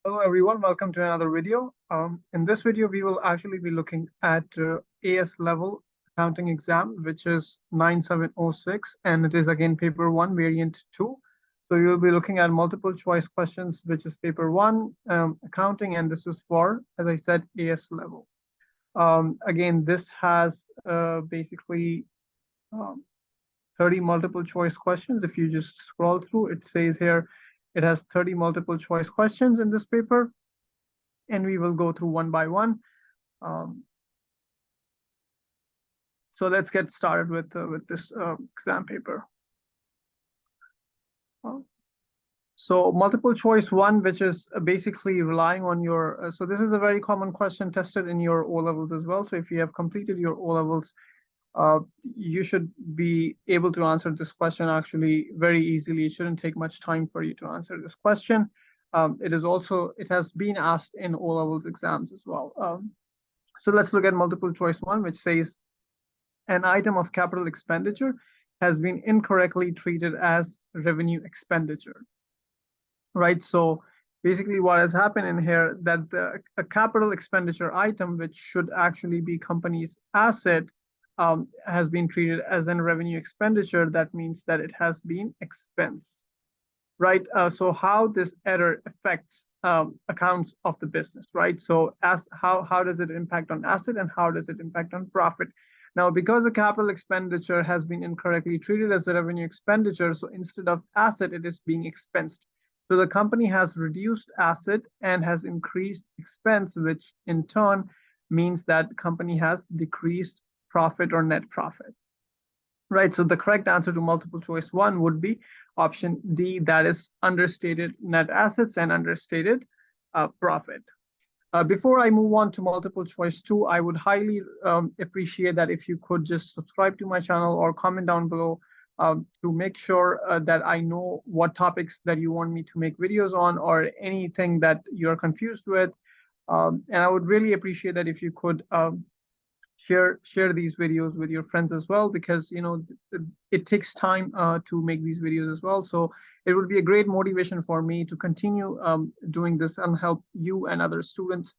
Hello everyone, welcome to another video. In this video, we will actually be looking at AS level accounting exam, which is 9706, and it is again paper 1, variant 2. So you will be looking at multiple choice questions, which is paper 1, accounting, and this is for, as I said, AS level. Again, this has basically 30 multiple choice questions. If you just scroll through, it says here, it has 30 multiple choice questions in this paper, and we will go through one by one. So let's get started with this exam paper. So multiple choice 1, which is basically relying on your, so this is a very common question tested in your O-levels as well. So if you have completed your O-levels, you should be able to answer this question actually very easily. It shouldn't take much time for you to answer this question. It has been asked in O-levels exams as well. So let's look at multiple choice 1, which says an item of capital expenditure has been incorrectly treated as revenue expenditure, right? So basically what has happened in here, that a capital expenditure item, which should actually be company's asset, has been treated as a revenue expenditure. That means that it has been expensed, right? So how this error affects accounts of the business, right? So how does it impact on asset and how does it impact on profit? Now, because the capital expenditure has been incorrectly treated as a revenue expenditure, so instead of asset, it is being expensed. So the company has reduced asset and has increased expense, which in turn means that the company has decreased profit or net profit, right? So the correct answer to multiple choice 1 would be option D, that is understated net assets and understated profit. Before I move on to multiple choice 2, I would highly appreciate that if you could just subscribe to my channel or comment down below to make sure that I know what topics that you want me to make videos on or anything that you're confused with. And I would really appreciate that if you could share these videos with your friends as well, because it takes time to make these videos as well. So it would be a great motivation for me to continue doing this and help you and other students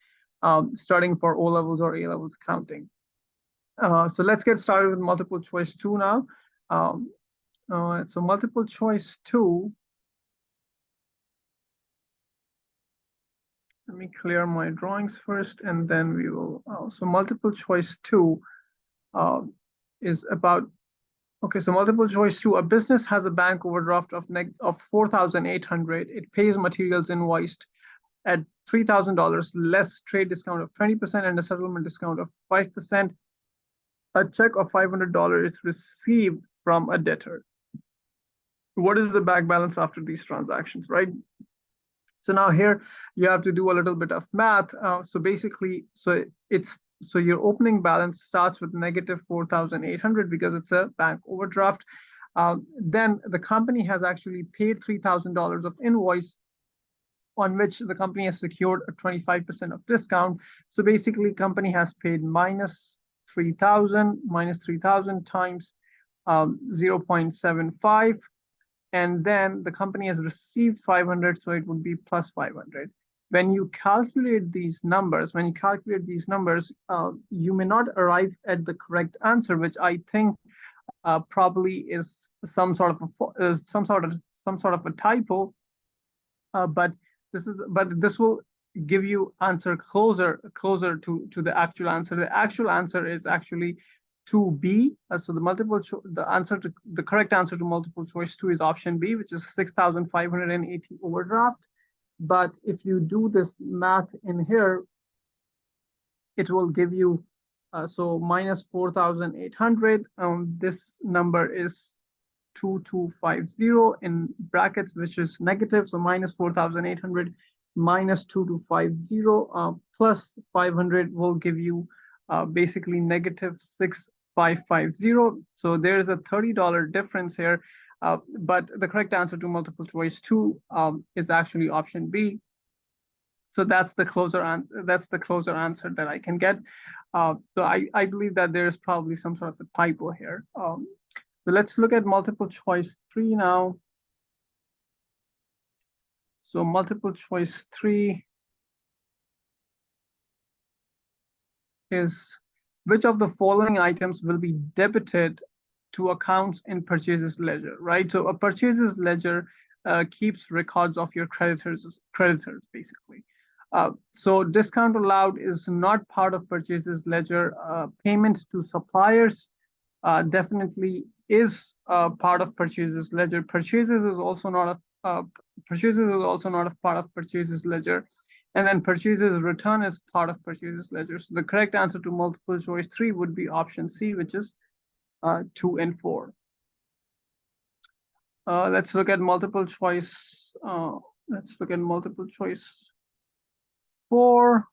starting for O-levels or A-levels accounting. So let's get started with multiple choice 2 now. So multiple choice 2. Let me clear my drawings first, and then we will. So multiple choice 2 is about, okay, so multiple choice 2, a business has a bank overdraft of 4,800. It pays materials invoiced at $3,000 less trade discount of 20% and a settlement discount of 5%. A check of $500 is received from a debtor. What is the bank balance after these transactions, right? So now here you have to do a little bit of math. So basically, so your opening balance starts with negative 4,800 because it's a bank overdraft. Then the company has actually paid $3,000 of invoice on which the company has secured a 25% of discount. So basically, company has paid minus 3,000 times 0.75. And then the company has received 500, so it would be plus 500. When you calculate these numbers, you may not arrive at the correct answer, which I think probably is some sort of a typo. But this will give you answer closer to the actual answer. The actual answer is actually 2B. So the correct answer to multiple choice 2 is option B, which is 6,580 overdraft. But if you do this math in here, it will give you so minus 4,800. This number is 2250 in brackets, which is negative. So minus 4,800 minus 2250 plus 500 will give you basically negative 6,550. So there's a $30 difference here, but the correct answer to multiple choice 2 is actually option B. So that's the closer answer that I can get. So I believe that there's probably some sort of a typo here. So let's look at multiple choice 3 now. So multiple choice 3. is which of the following items will be debited to accounts in purchases ledger, right? So a purchases ledger keeps records of your creditors basically. So discount allowed is not part of purchases ledger. Payment to suppliers definitely is part of purchases ledger. Purchases is also not a part of purchases ledger. And then purchases return is part of purchases ledger. So the correct answer to multiple choice 3 would be option C, which is 2 and 4. Let's look at multiple choice. Let's look at multiple choice 4,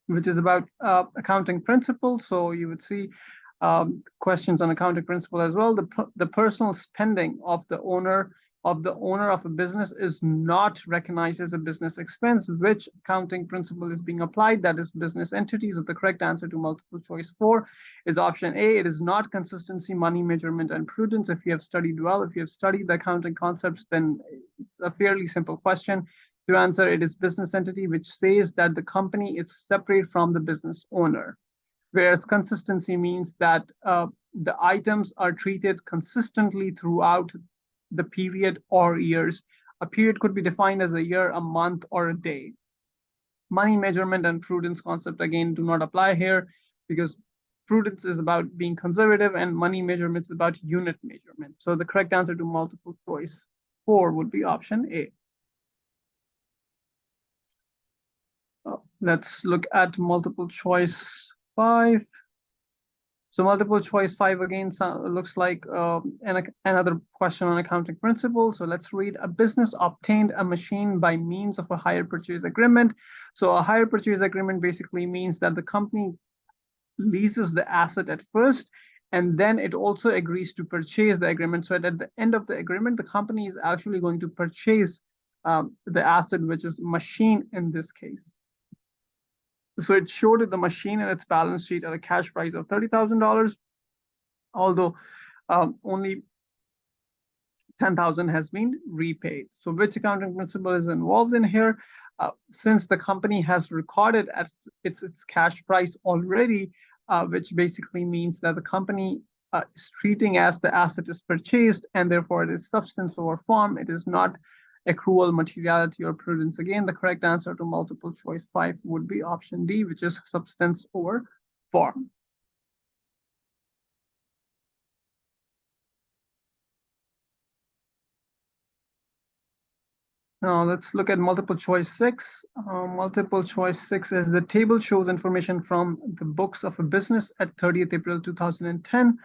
which is about accounting principles. So you would see questions on accounting principle as well. The personal spending of the owner of a business is not recognized as a business expense. Which accounting principle is being applied? That is business entities. So the correct answer to multiple choice 4 is option A. It is not consistency, money measurement, and prudence. If you have studied well, if you have studied the accounting concepts, then it's a fairly simple question to answer. It is business entity, which says that the company is separate from the business owner. Whereas consistency means that the items are treated consistently throughout the period or years. A period could be defined as a year, a month, or a day. Money measurement and prudence concept again do not apply here because prudence is about being conservative and money measurement is about unit measurement. So the correct answer to multiple choice 4 would be option A. Let's look at multiple choice 5. So multiple choice 5 again looks like another question on accounting principles. So let's read. A business obtained a machine by means of a hire purchase agreement. So a hire purchase agreement basically means that the company leases the asset at first, and then it also agrees to purchase the agreement. So at the end of the agreement, the company is actually going to purchase the asset, which is machine in this case. So it showed the machine in its balance sheet at a cash price of $30,000, although only 10,000 has been repaid. So which accounting principle is involved in here? Since the company has recorded at its cash price already, which basically means that the company is treating as the asset is purchased, and therefore it is substance over form. It is not accrual, materiality, or prudence. Again, the correct answer to multiple choice 5 would be option D, which is substance over form. Now let's look at multiple choice 6. Multiple choice 6 is the table shows information from the books of a business at 30th April 2010.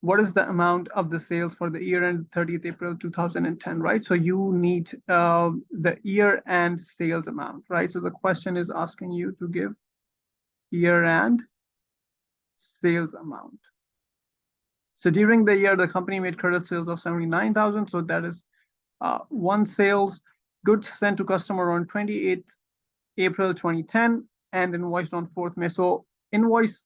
What is the amount of the sales for the year end 30th April 2010, right? So you need the year end sales amount, right? So the question is asking you to give year end sales amount. So during the year, the company made credit sales of 79,000. So that is one sales. Goods sent to customer on 28th April 2010 and invoiced on 4th May. So invoice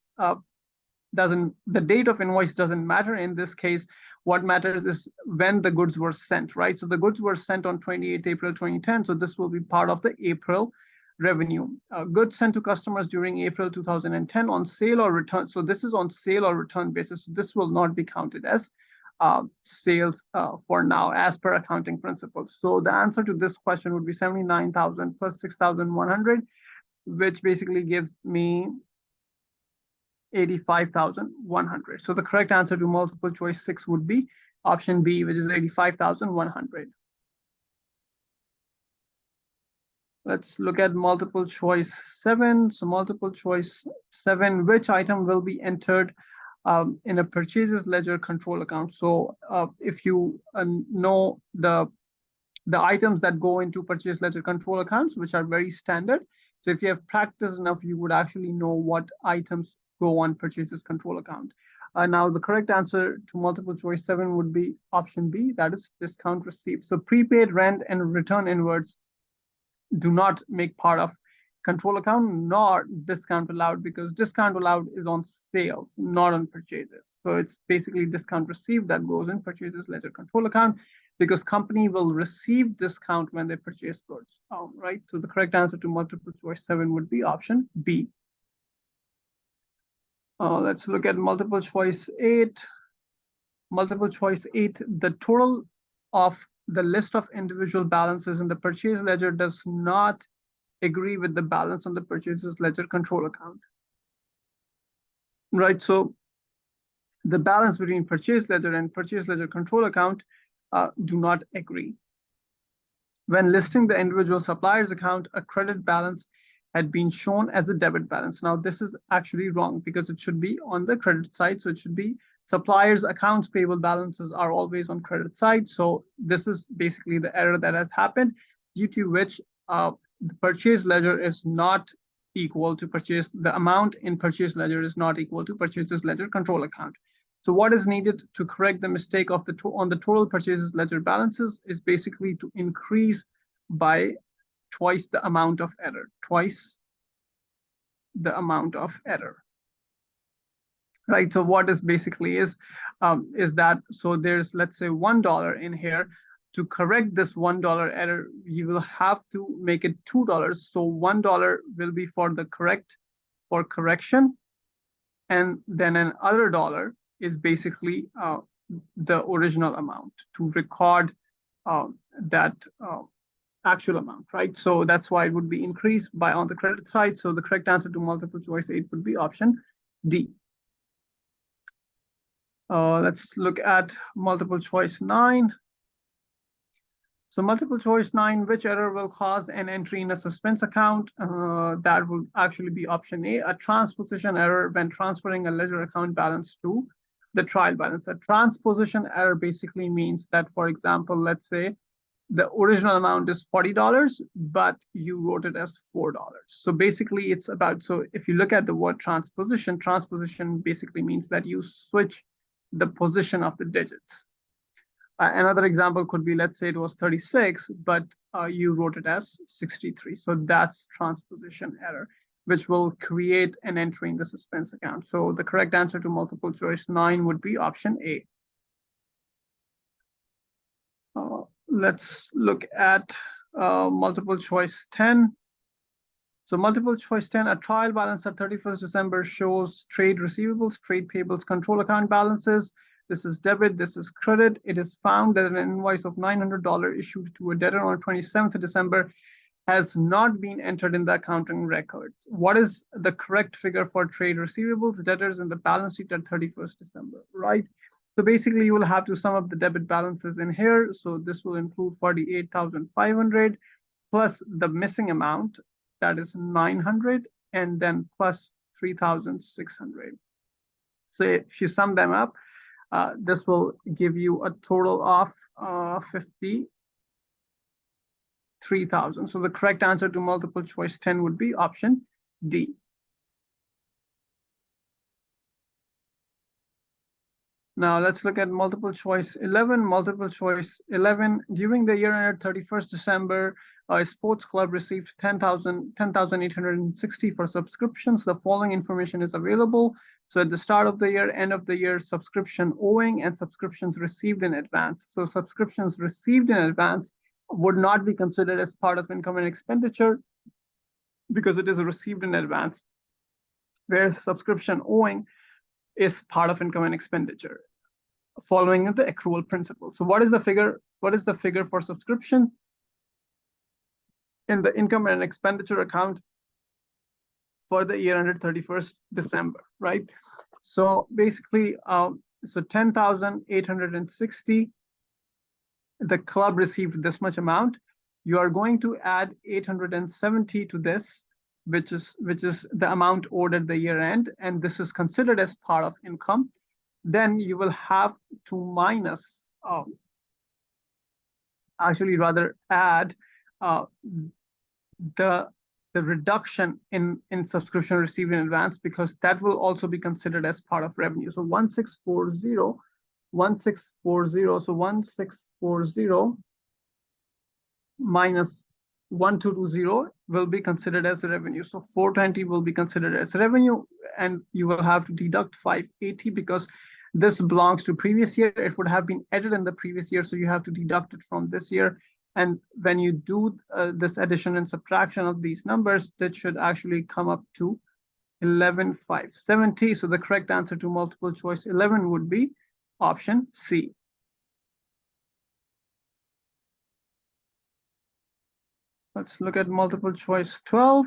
the date of invoice doesn't matter in this case. What matters is when the goods were sent, right? So the goods were sent on 28th April 2010. So this will be part of the April revenue. Goods sent to customers during April 2010 on sale or return. So this is on sale or return basis. So this will not be counted as sales for now as per accounting principles. So the answer to this question would be 79,000 plus 6,100, which basically gives me 85,100. So the correct answer to multiple choice 6 would be option B, which is 85,100. Let's look at multiple choice 7. So multiple choice 7, which item will be entered in a purchases ledger control account? So if you know the items that go into purchase ledger control accounts, which are very standard. So if you have practiced enough, you would actually know what items go on purchases control account. Now the correct answer to multiple choice 7 would be option B, that is discount received. So prepaid rent and return inwards do not make part of control account nor discount allowed, because discount allowed is on sales, not on purchases. So it's basically discount received that goes in purchases ledger control account. because company will receive discount when they purchase goods, right? So the correct answer to multiple choice 7 would be option B. Let's look at multiple choice 8. Multiple choice 8, the total of the list of individual balances in the purchase ledger does not agree with the balance on the purchases ledger control account, right? So the balance between purchase ledger and purchase ledger control account do not agree. When listing the individual supplier's account, a credit balance had been shown as a debit balance. Now, this is actually wrong because it should be on the credit side. So it should be suppliers' accounts payable balances are always on credit side. So this is basically the error that has happened, due to which the purchase ledger is not equal to purchase, the amount in purchase ledger is not equal to purchases ledger control account. So what is needed to correct the mistake of on the total purchases ledger balances is basically to increase by twice the amount of error, right? So what is basically is that, so there's, let's say, $1 in here. To correct this $1 error, you will have to make it $2. So $1 will be for the correction, and then another dollar is basically the original amount to record that actual amount, right? So that's why it would be increased by on the credit side. So the correct answer to multiple choice 8 would be option D. Let's look at multiple choice 9. So multiple choice 9, which error will cause an entry in a suspense account? That will actually be option A, a transposition error when transferring a ledger account balance to the trial balance. A transposition error basically means that, for example, let's say the original amount is $40, but you wrote it as $4. So basically it's about, so if you look at the word transposition basically means that you switch the position of the digits. Another example could be, let's say it was 36, but you wrote it as 63. So that's transposition error, which will create an entry in the suspense account. So the correct answer to multiple choice 9 would be option A. Let's look at multiple choice 10. So multiple choice 10, a trial balance at 31st December shows trade receivables, trade payables, control account balances. This is debit, this is credit. It is found that an invoice of $900 issued to a debtor on 27th of December has not been entered in the accounting records. What is the correct figure for trade receivables, debtors, in the balance sheet at 31st December, right? So basically you will have to sum up the debit balances in here. So this will include 48,500 plus the missing amount, that is 900, and then plus 3,600. So if you sum them up, this will give you a total of 53,000. So the correct answer to multiple choice 10 would be option D. Now let's look at multiple choice 11. Multiple choice 11, during the year ended 31st December, a sports club received 10,860 for subscriptions. The following information is available. So at the start of the year, end of the year, subscription owing, and subscriptions received in advance. So subscriptions received in advance would not be considered as part of income and expenditure because it is received in advance, whereas subscription owing is part of income and expenditure following the accrual principle. So what is the figure? What is the figure for subscription in the income and expenditure account for the year ended 31st December, right? So basically, so 10,860, the club received this much amount. You are going to add 870 to this, which is the amount owed at the year end, and this is considered as part of income. Then you will have to minus, add the reduction in subscription received in advance, because that will also be considered as part of revenue. So 1640, so 1640 minus 1220 will be considered as revenue. So 420 will be considered as revenue, and you will have to deduct 580 because this belongs to previous year. It would have been added in the previous year, so you have to deduct it from this year. And when you do this addition and subtraction of these numbers, that should actually come up to 11,570. So the correct answer to multiple choice 11 would be option C. Let's look at multiple choice 12.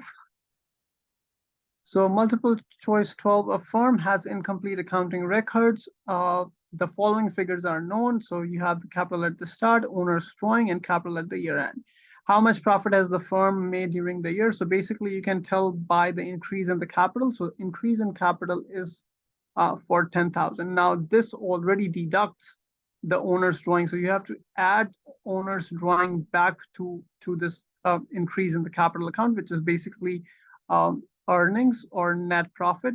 So multiple choice 12, a firm has incomplete accounting records. The following figures are known. So you have the capital at the start, owner's drawing, and capital at the year end. How much profit has the firm made during the year? So basically you can tell by the increase in the capital. So increase in capital is for 10,000. Now this already deducts the owner's drawing. So you have to add owner's drawing back to this increase in the capital account, which is basically earnings or net profit,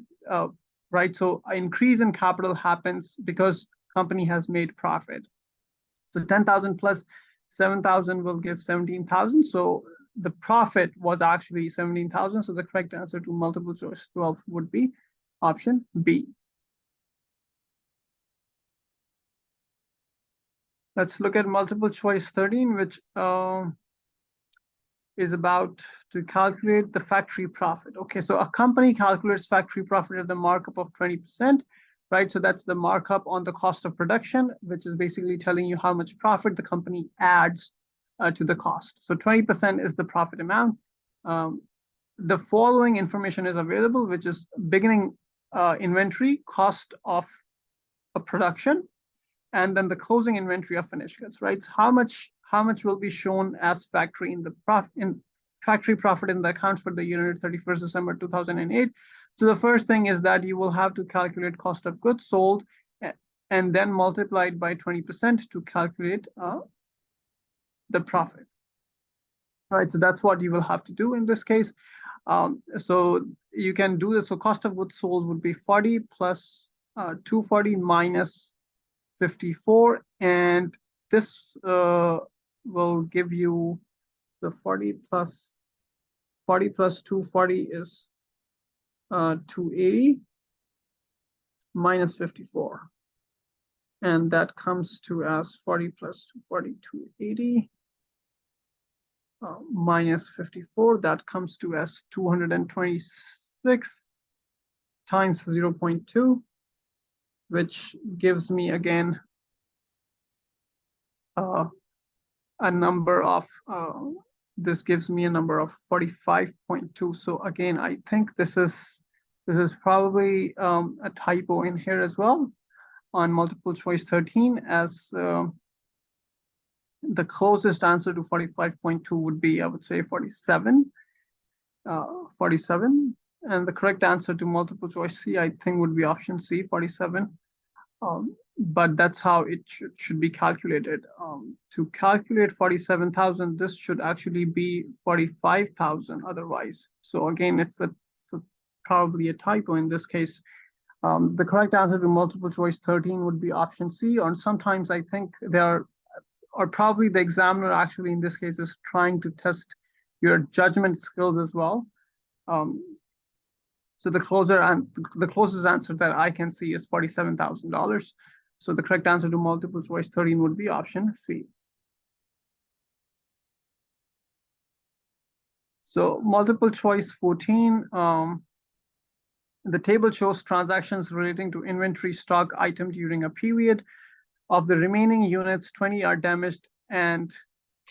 right? So an increase in capital happens because company has made profit. So 10,000 plus 7,000 will give 17,000. So the profit was actually 17,000. So the correct answer to multiple choice 12 would be option B. Let's look at multiple choice 13, which is about to calculate the factory profit. Okay, so a company calculates factory profit at a markup of 20%, right? So that's the markup on the cost of production, which is basically telling you how much profit the company adds to the cost. So 20% is the profit amount. The following information is available, which is beginning inventory, cost of a production, and then the closing inventory of finished goods, right? So how much will be shown as factory in the factory profit in the accounts for the year ended 31st December 2008. So the first thing is that you will have to calculate cost of goods sold and then multiply it by 20% to calculate the profit. All right, so that's what you will have to do in this case. So you can do this. So cost of goods sold would be 40 plus 240 minus 54, and this will give you the 40 plus 240 is 280 minus 54, and that comes to as 40 plus 240, 280 minus 54, that comes to as 226 times 0.2, which gives me again a number of this gives me a number of 45.2. So again, I think this is probably a typo in here as well on multiple choice 13, as the closest answer to 45.2 would be, I would say, 47. 47, and the correct answer to multiple choice C, I think, would be option C, 47. But that's how it should be calculated. To calculate 47,000, this should actually be 45,000 otherwise. So again, it's probably a typo in this case. The correct answer to multiple choice 13 would be option C, or sometimes I think or probably the examiner actually in this case is trying to test your judgment skills as well. So the closest answer that I can see is $47,000. So the correct answer to multiple choice 13 would be option C. So multiple choice 14, the table shows transactions relating to inventory stock item during a period. Of the remaining units, 20 are damaged and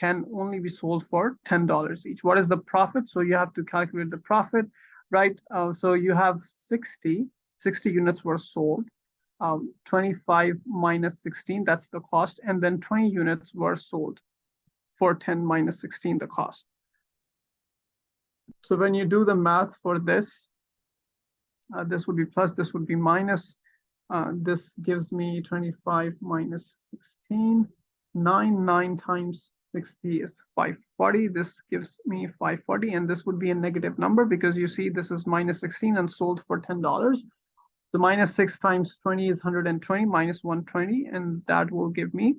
can only be sold for $10 each. What is the profit? So you have to calculate the profit, right? So you have 60 units were sold. 25 minus 16, that's the cost. And then 20 units were sold for 10 minus 16, the cost. So when you do the math for this, this would be plus, this would be minus. This gives me 25 minus 16, 9 times 60 is 540. This gives me 540, and this would be a negative number because you see this is minus 16 and sold for $10. So minus 6 times 20 is 120 minus 120, and that will give me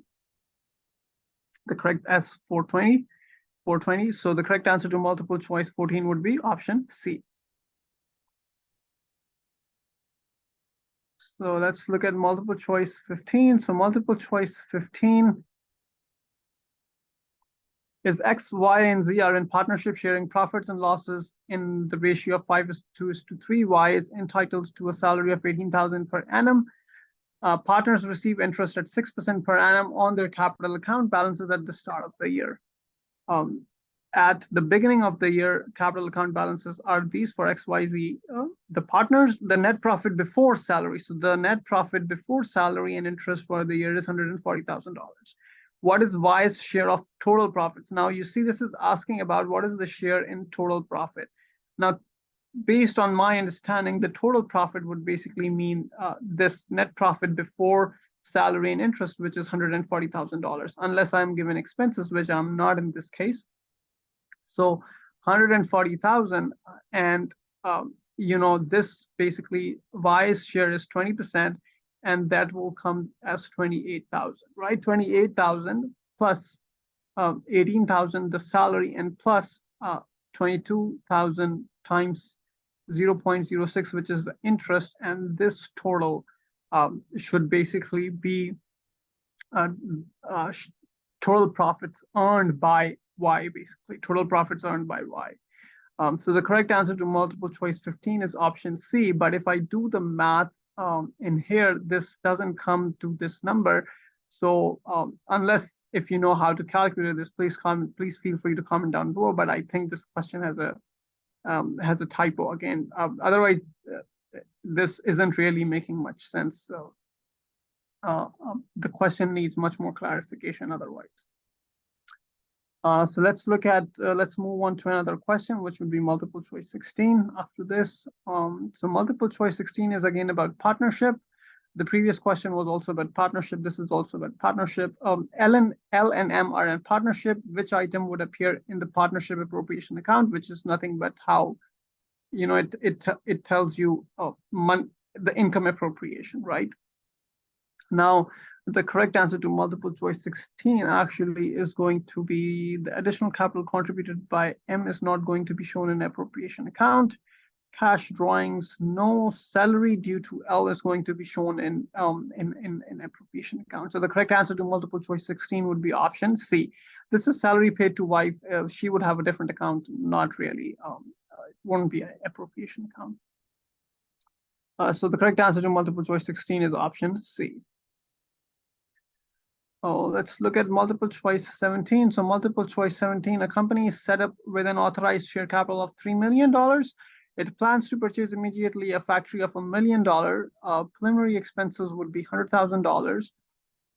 the correct S 420. So the correct answer to multiple choice 14 would be option C. So let's look at multiple choice 15. So multiple choice 15 is X, Y, and Z are in partnership sharing profits and losses in the ratio of 5:2:3. Y is entitled to a salary of 18,000 per annum. Partners receive interest at 6% per annum on their capital account balances at the start of the year. At the beginning of the year, capital account balances are these for XYZ. The partners, the net profit before salary. So the net profit before salary and interest for the year is $140,000. What is Y's share of total profits? Now you see this is asking about what is the share in total profit. Now, based on my understanding, the total profit would basically mean this net profit before salary and interest, which is $140,000, unless I'm given expenses, which I'm not in this case. So 140,000, and this basically Y's share is 20%, and that will come as 28,000, right? 28,000 plus 18,000 the salary, and plus 22,000 times 0.06, which is the interest, and this total should basically be total profits earned by Y, basically total profits earned by Y. So the correct answer to multiple choice 15 is option C. But if I do the math in here, this doesn't come to this number. So unless if you know how to calculate this, please feel free to comment down below. But I think this question has a typo again. Otherwise, this isn't really making much sense. So the question needs much more clarification otherwise. So let's move on to another question, which would be multiple choice 16 after this. So multiple choice 16 is again about partnership. The previous question was also about partnership. This is also about partnership. L and M are in partnership. Which item would appear in the partnership appropriation account, which is nothing but how, it tells you the income appropriation, right? Now, the correct answer to multiple choice 16 actually is going to be the additional capital contributed by M is not going to be shown in appropriation account. Cash drawings, no. Salary due to L is going to be shown in appropriation account. So the correct answer to multiple choice 16 would be option C. This is salary paid to wife. She would have a different account, not really. It won't be an appropriation account. So the correct answer to multiple choice 16 is option C. Let's look at multiple choice 17. So multiple choice 17, a company is set up with an authorized share capital of $3 million. It plans to purchase immediately a factory of $1 million. Preliminary expenses would be $100,000.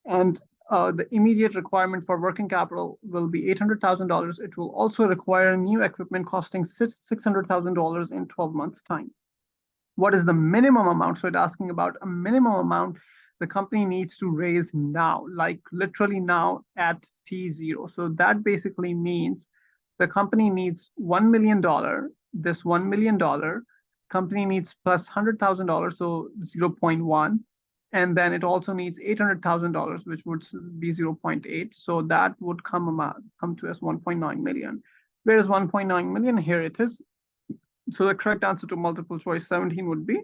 And the immediate requirement for working capital will be $800,000. It will also require new equipment costing $600,000 in 12 months' time. What is the minimum amount? So it's asking about a minimum amount the company needs to raise now, like literally now at T0. So that basically means the company needs $1 million. This $1 million company needs plus $100,000, so 0.1. And then it also needs $800,000, which would be 0.8. So that would come to us 1.9 million. Where is 1.9 million? Here it is. So the correct answer to multiple choice 17 would be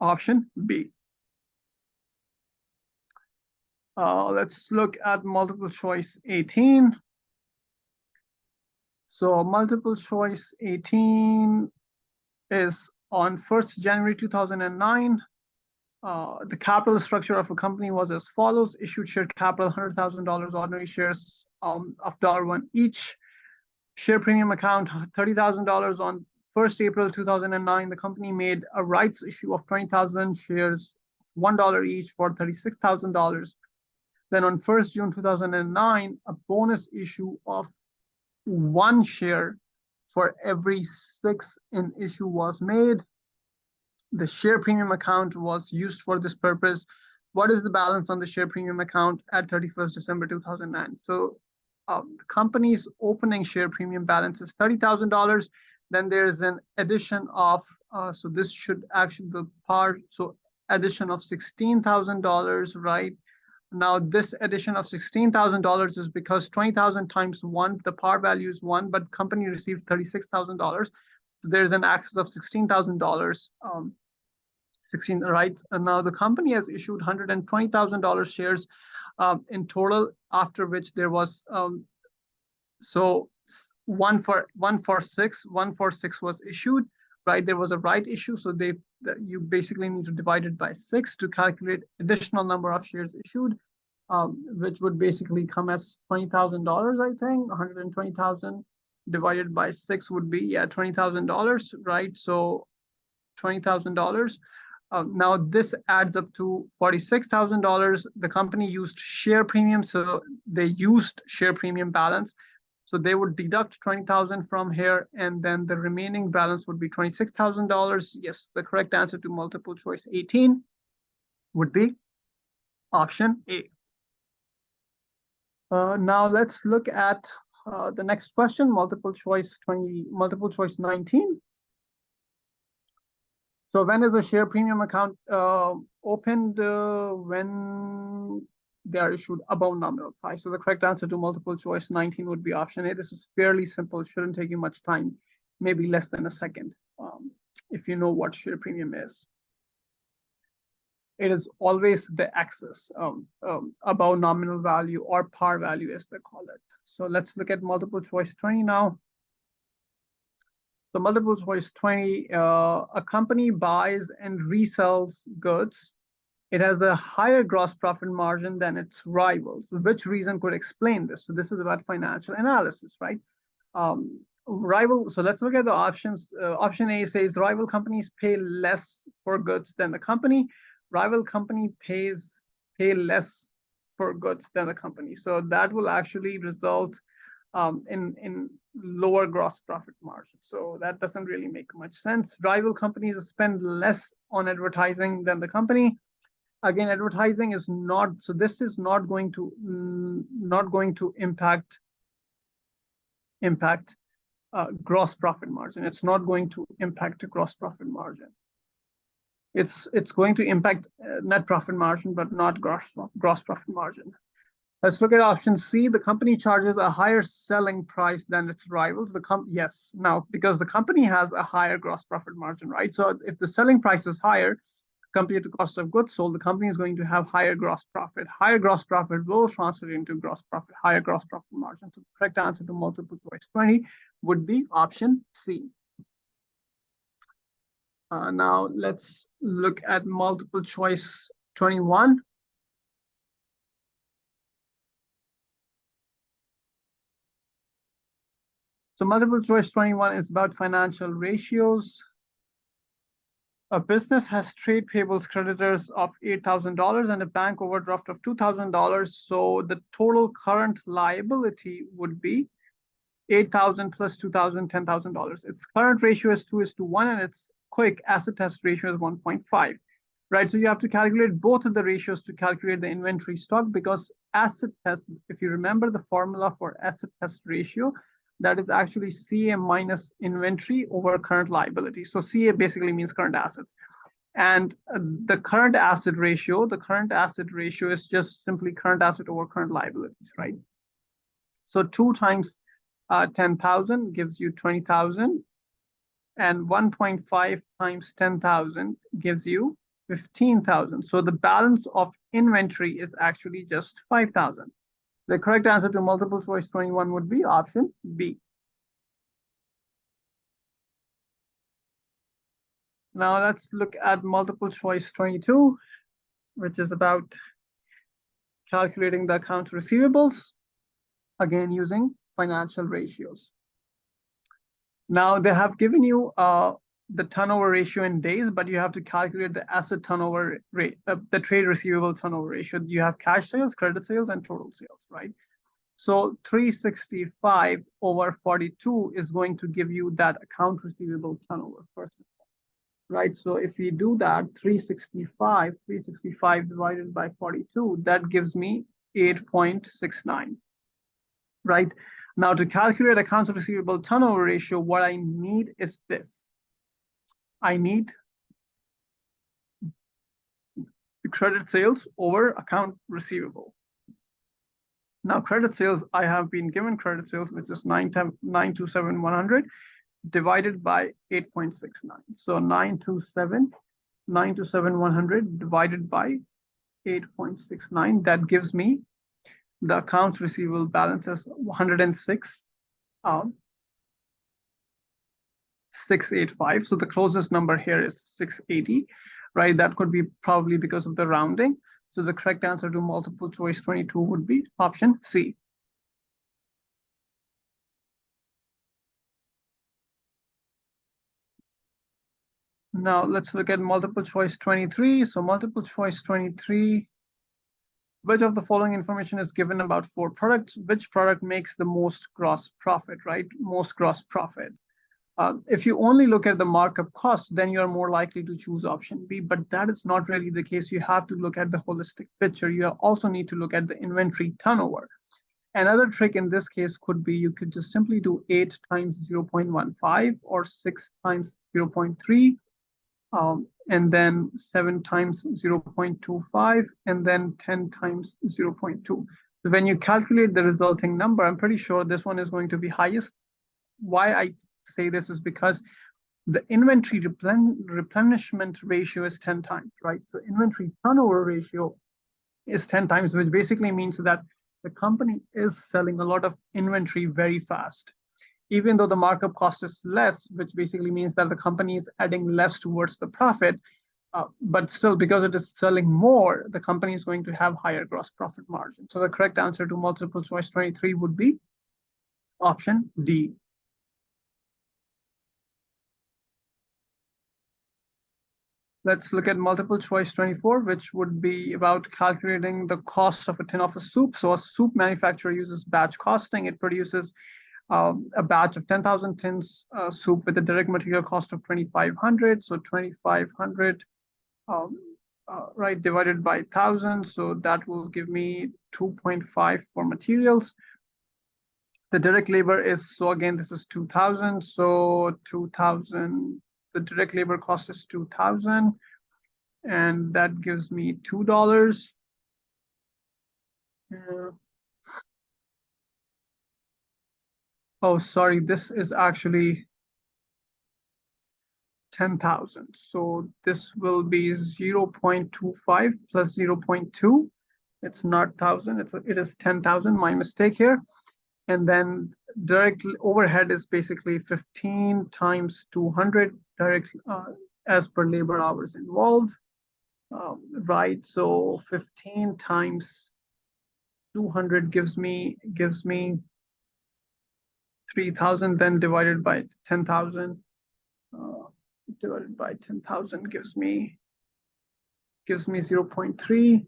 option B. Let's look at multiple choice 18. So multiple choice 18 is on 1st January 2009. The capital structure of a company was as follows: issued share capital $100,000, ordinary shares of $1 each. Share premium account $30,000. On 1st April 2009, the company made a rights issue of 20,000 shares, $1 each for $36,000. Then on 1st June 2009, a bonus issue of 1 share for every 6 in issue was made. The share premium account was used for this purpose. What is the balance on the share premium account at 31st December 2009? So the company's opening share premium balance is $30,000. Then there's an addition of, so this should actually the par, so addition of $16,000, right? Now this addition of $16,000 is because 20,000 times 1, the par value is 1, but company received $36,000. So there's an excess of $16,000 16, right? And now the company has issued $120,000 shares in total, after which there was so 146 was issued, right? There was a right issue, so you basically need to divide it by 6 to calculate additional number of shares issued, which would basically come as $20,000, I think. 120,000 divided by 6 would be, yeah, $20,000, right? So $20,000. Now this adds up to $46,000. The company used share premium, so they used share premium balance. So they would deduct 20,000 from here, and then the remaining balance would be $26,000. Yes, the correct answer to multiple choice 18 would be option A. Now let's look at the next question, multiple choice 19. So when is a share premium account opened? When they are issued above nominal price. So the correct answer to multiple choice 19 would be option A. This is fairly simple, shouldn't take you much time, maybe less than a second, if you know what share premium is. It is always the excess above nominal value, or par value as they call it. So let's look at multiple choice 20 now. So multiple choice 20, a company buys and resells goods. It has a higher gross profit margin than its rivals. Which reason could explain this? So this is about financial analysis, right? So let's look at the options. Option A says rival companies pay less for goods than the company. Rival company pay less for goods than the company. So that will actually result in lower gross profit margin. So that doesn't really make much sense. Rival companies spend less on advertising than the company. Again, advertising is not, so this is not going to impact gross profit margin. It's not going to impact gross profit margin. It's going to impact net profit margin, but not gross profit margin. Let's look at option C. The company charges a higher selling price than its rivals. Yes, now because the company has a higher gross profit margin, right? So if the selling price is higher compared to cost of goods sold, the company is going to have higher gross profit. Higher gross profit will translate into gross profit, higher gross profit margin. So the correct answer to multiple choice 20 would be option C. Now let's look at multiple choice 21. So multiple choice 21 is about financial ratios. A business has trade payables creditors of $8,000 and a bank overdraft of $2,000. So the total current liability would be $8,000 plus $2,000, $10,000. Its current ratio is 2:1, and its quick asset test ratio is 1.5. Right, so you have to calculate both of the ratios to calculate the inventory stock, because asset test, if you remember the formula for asset test ratio, that is actually CA minus inventory over current liability. So CA basically means current assets. And the current asset ratio is just simply current asset over current liabilities, right? So 2 times 10,000 gives you 20,000, and 1.5 times 10,000 gives you 15,000. So the balance of inventory is actually just 5,000. The correct answer to multiple choice 21 would be option B. Now let's look at multiple choice 22, which is about calculating the account receivables, again using financial ratios. Now they have given you the turnover ratio in days, but you have to calculate the asset turnover rate, the trade receivable turnover ratio. You have cash sales, credit sales, and total sales, right? So 365 over 42 is going to give you that account receivable turnover first, right? So if we do that, 365 divided by 42, that gives me 8.69, right? Now to calculate accounts receivable turnover ratio, what I need is this. I need the credit sales over account receivable. Now credit sales, I have been given credit sales, which is 927,100 divided by 8.69. So 927 927,100 divided by 8.69. That gives me the accounts receivable balance as 106, 685. So the closest number here is 680, right? That could be probably because of the rounding. So the correct answer to multiple choice 22 would be option C. Now let's look at multiple choice 23. So multiple choice 23, which of the following information is given about 4 products? Which product makes the most gross profit, right? Most gross profit. If you only look at the markup cost, then you're more likely to choose option B, but that is not really the case. You have to look at the holistic picture. You also need to look at the inventory turnover. Another trick in this case could be you could just simply do 8 times 0.15 or 6 times 0.3, and then 7 times 0.25, and then 10 times 0.2. So when you calculate the resulting number, I'm pretty sure this one is going to be highest. Why I say this is because the inventory replenishment ratio is 10 times, right? So inventory turnover ratio is 10 times, which basically means that the company is selling a lot of inventory very fast, even though the markup cost is less, which basically means that the company is adding less towards the profit. But still, because it is selling more, the company is going to have higher gross profit margin. So the correct answer to multiple choice 23 would be option D. Let's look at multiple choice 24, which would be about calculating the cost of a tin of a soup. So a soup manufacturer uses batch costing. It produces a batch of 10,000 tins soup with a direct material cost of 2,500. So 2,500, right, divided by 1,000. So that will give me 2.5 for materials. The direct labor is, so again, this is 2,000. So 2,000, the direct labor cost is 2,000, and that gives me $2. Oh, sorry, this is actually 10,000. So this will be 0.25 plus 0.2. It's not 1,000, it is 10,000, my mistake here. And then direct overhead is basically 15 times 200 direct as per labor hours involved, right? So 15 times 200 gives me 3,000, then divided by 10,000, divided by 10,000 gives me 0.3.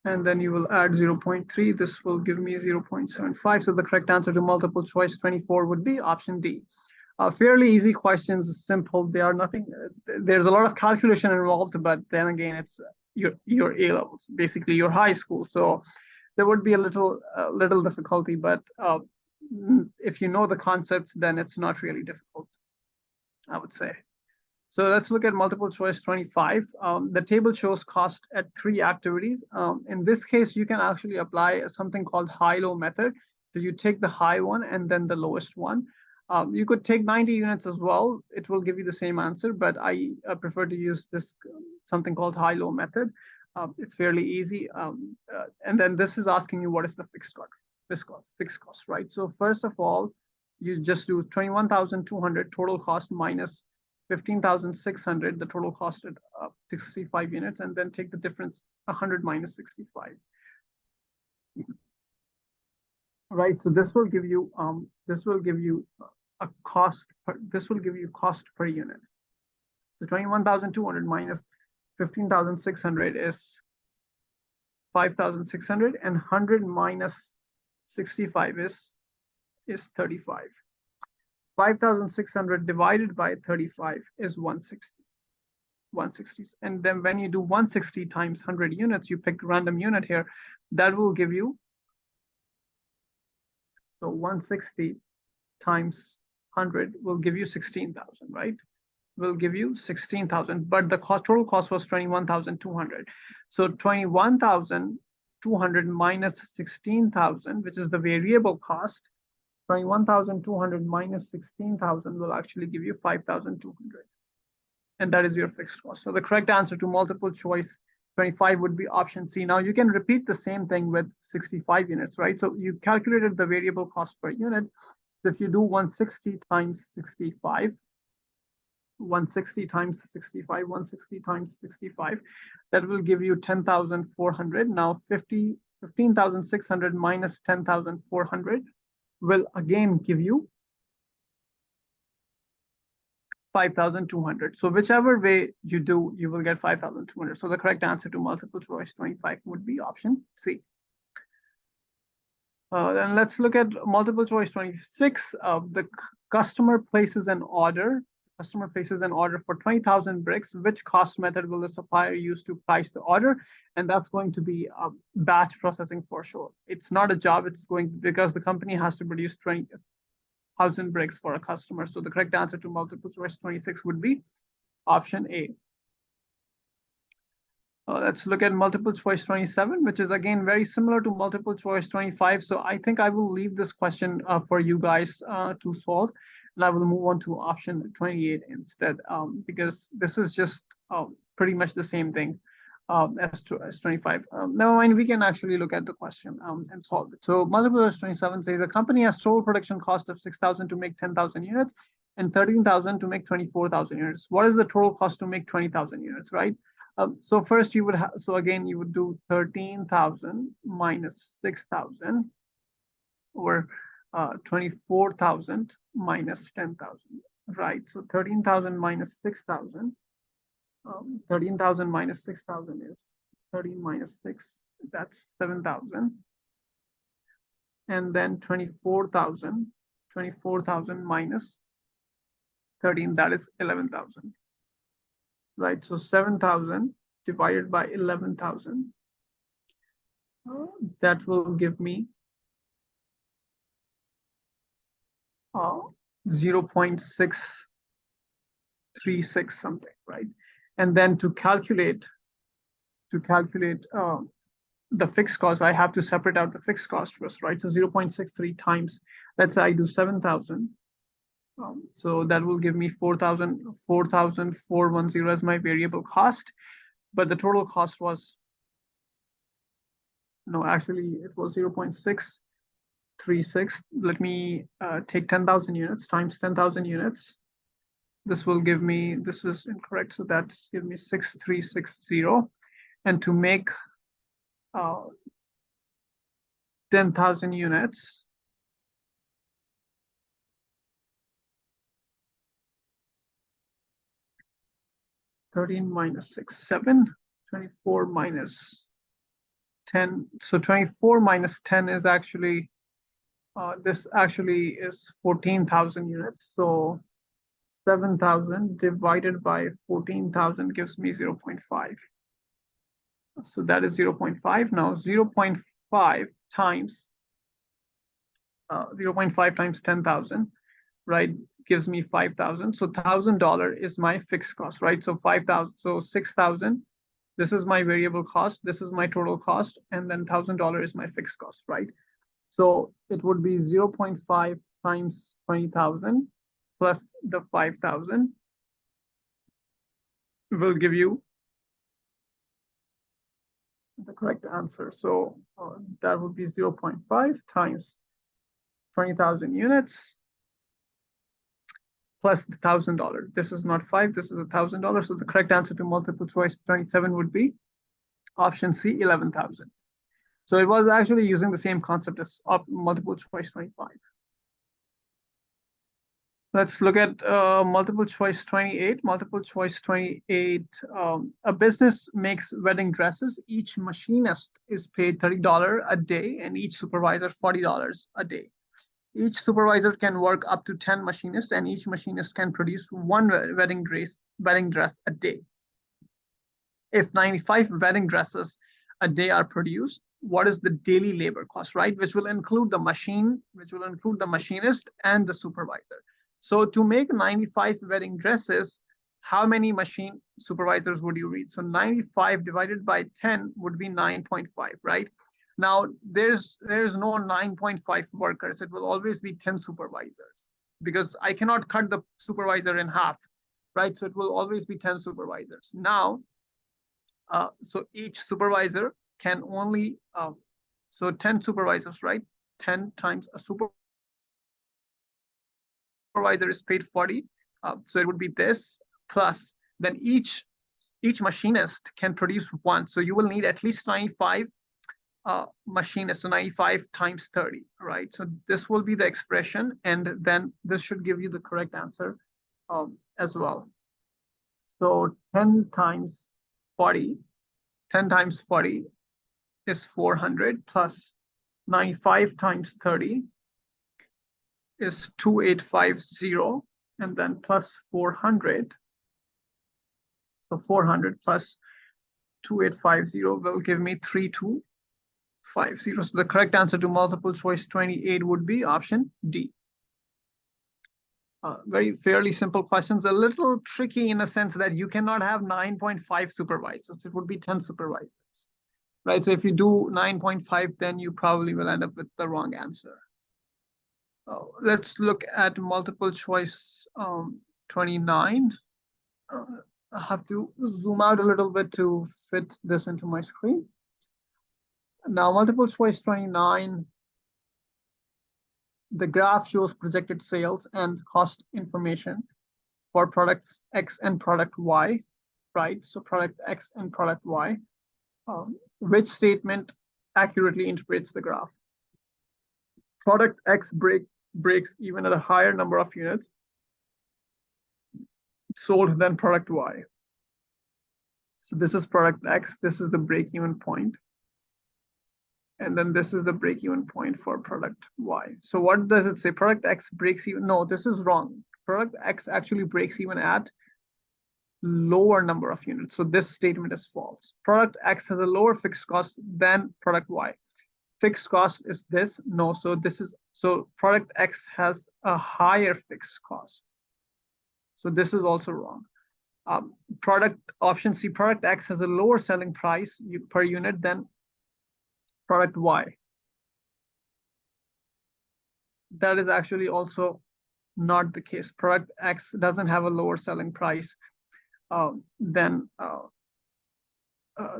And then you will add 0.3. This will give me 0.75. So the correct answer to multiple choice 24 would be option D. Fairly easy questions, simple. They are nothing. There's a lot of calculation involved, but then again, it's your A levels, basically your high school. So there would be a little difficulty, but if you know the concepts, then it's not really difficult, I would say. So let's look at multiple choice 25. The table shows cost at 3 activities. In this case, you can actually apply something called high-low method. So you take the high one and then the lowest one. You could take 90 units as well. It will give you the same answer, but I prefer to use this something called high-low method. It's fairly easy. And then this is asking you what is the fixed cost, right? So first of all, you just do 21,200 total cost minus 15,600, the total cost at 65 units, and then take the difference, 100 minus 65. Right, so this will give you a cost this will give you cost per unit. So 21,200 minus 15,600 is 5,600, and 100 minus 65 is 35. 5,600 divided by 35 is 160. And then when you do 160 times 100 units, you pick random unit here, that will give you, so 160 times 100 will give you 16,000, right? Will give you 16,000, but the total cost was 21,200. So 21,200 minus 16,000, which is the variable cost, 21,200 minus 16,000 will actually give you 5,200. And that is your fixed cost. So the correct answer to multiple choice 25 would be option C. Now you can repeat the same thing with 65 units, right? So you calculated the variable cost per unit. So if you do 160 times 65, 160 times 65, 160 times 65, that will give you 10,400. Now 15,600 minus 10,400 will again give you 5,200. So whichever way you do, you will get 5,200. So the correct answer to multiple choice 25 would be option C. Then let's look at multiple choice 26. The customer places an order. Customer places an order for 20,000 bricks. Which cost method will the supplier use to price the order? And that's going to be batch processing for sure. It's not a job. It's going because the company has to produce 20,000 bricks for a customer. So the correct answer to multiple choice 26 would be option A. Let's look at multiple choice 27, which is again very similar to multiple choice 25. So I think I will leave this question for you guys to solve. And I will move on to option 28 instead, because this is just pretty much the same thing as 25. Never mind, we can actually look at the question and solve it. So multiple choice 27 says a company has total production cost of 6,000 to make 10,000 units and 13,000 to make 24,000 units. What is the total cost to make 20,000 units, right? So first you would have, so again, you would do 13,000 minus 6,000 or 24,000 minus 10,000, right? So 13,000 minus 6,000, 13,000 minus 6,000 is 13 minus 6, that's 7,000. And then 24,000 minus 13, that is 11,000. Right, so 7,000 divided by 11,000, that will give me 0.636 something, right? And then to calculate the fixed cost, I have to separate out the fixed cost first, right? So 0.63 times, let's say I do 7,000. So that will give me 4,410 as my variable cost, but the total cost was, no, actually it was 0.636. Let me take 10,000 units times 10,000 units. This will give me, this is incorrect, so that's give me 6,360. And to make 10,000 units, minus 6, 7, 24 minus 10. So 24 minus 10 is actually, this actually is 14,000 units. So 7,000 divided by 14,000 gives me 0.5. So that is 0.5. Now 0.5 times 0.5 times 10,000, right, gives me 5,000. So $1,000 is my fixed cost, right? So 5,000, so 6,000. This is my variable cost. This is my total cost, and then $1,000 is my fixed cost, right? So it would be 0.5 times 20,000 plus the 5,000 will give you the correct answer. So that would be 0.5 times 20,000 units plus the $1,000. This is not 5, this is $1,000. So the correct answer to multiple choice 27 would be option C, 11,000. So it was actually using the same concept as multiple choice 25. Let's look at multiple choice 28. Multiple choice 28. A business makes wedding dresses. Each machinist is paid $30 a day and each supervisor $40 a day. Each supervisor can work up to 10 machinists and each machinist can produce one wedding dress a day. If 95 wedding dresses a day are produced, what is the daily labor cost, right? Which will include the machine, which will include the machinist and the supervisor. So to make 95 wedding dresses, how many machine supervisors would you read? So 95 divided by 10 would be 9.5, right? Now there's no 9.5 workers. It will always be 10 supervisors because I cannot cut the supervisor in half, right? So it will always be 10 supervisors. Now, so each supervisor can only, so 10 supervisors, right? 10 times a supervisor is paid 40. So it would be this plus then each machinist can produce one. So you will need at least 95 machinists, so 95 times 30, right? So this will be the expression, and then this should give you the correct answer as well. So 10 times 40, 10 times 40 is 400 plus 95 times 30 is 2850, and then plus 400. So 400 plus 2850 will give me 3250. So the correct answer to multiple choice 28 would be option D. Very fairly simple questions, a little tricky in a sense that you cannot have 9.5 supervisors. It would be 10 supervisors, right? So if you do 9.5, then you probably will end up with the wrong answer. Let's look at multiple choice 29. I have to zoom out a little bit to fit this into my screen. Now, multiple choice 29, the graph shows projected sales and cost information for products X and product Y, right? So product X and product Y. Which statement accurately interprets the graph? Product X breaks even at a higher number of units sold than product Y. So this is product X, this is the break-even point. And then this is the break-even point for product Y. So what does it say? Product X breaks even. No, this is wrong. Product X actually breaks even at lower number of units. So this statement is false. Product X has a lower fixed cost than product Y. Fixed cost is this? No, so this is, so product X has a higher fixed cost. So this is also wrong. Product option C, product X has a lower selling price per unit than product Y. That is actually also not the case. Product X doesn't have a lower selling price than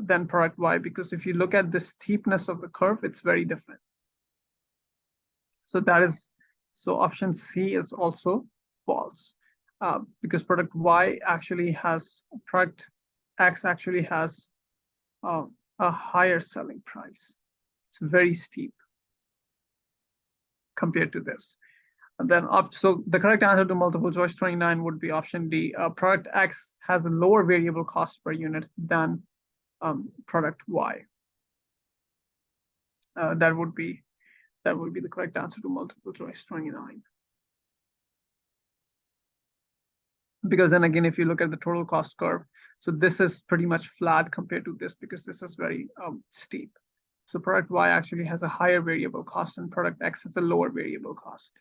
product Y, because if you look at the steepness of the curve, it's very different. So that is, so option C is also false, because product Y actually has, product X actually has a higher selling price. It's very steep compared to this. And then so the correct answer to multiple choice 29 would be option D. Product X has a lower variable cost per unit than product Y. That would be the correct answer to multiple choice 29. Because then again, if you look at the total cost curve, so this is pretty much flat compared to this, because this is very steep. So product Y actually has a higher variable cost and product X has a lower variable cost.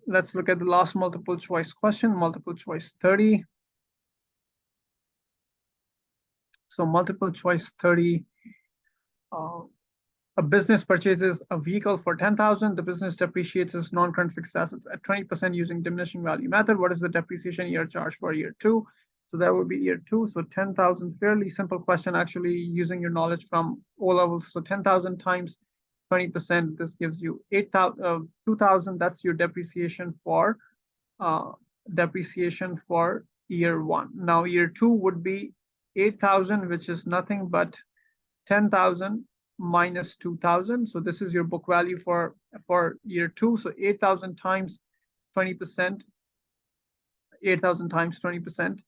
Let's look at the last multiple choice question, multiple choice 30. So multiple choice 30, a business purchases a vehicle for 10,000. The business depreciates its non-current fixed assets at 20% using diminishing value method. What is the depreciation year charge for year 2? So that would be year 2. So 10,000, fairly simple question, actually, using your knowledge from O levels. So 10,000 times 20%, this gives you 2,000. That's your depreciation for year 1. Now year 2 would be 8,000, which is nothing but 10,000 minus 2,000. So this is your book value for year 2. So 8,000 times 20%. 8,000 times 20%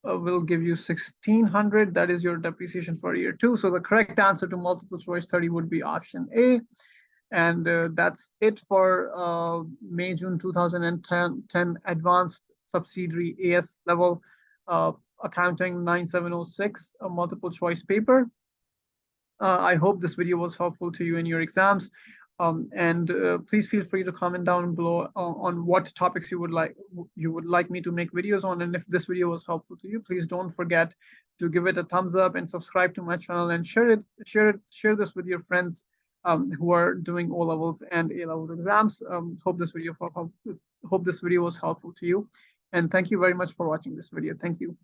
will give you 1,600. That is your depreciation for year 2. So the correct answer to multiple choice 30 would be option A. And that's it for May-June 2010 advanced subsidiary AS level accounting 9706 multiple choice paper. I hope this video was helpful to you in your exams. And please feel free to comment down below on what topics you would like me to make videos on. And if this video was helpful to you, please don't forget to give it a thumbs up and subscribe to my channel and share this with your friends who are doing O levels and A level exams. Hope this video was helpful to you. And thank you very much for watching this video. Thank you.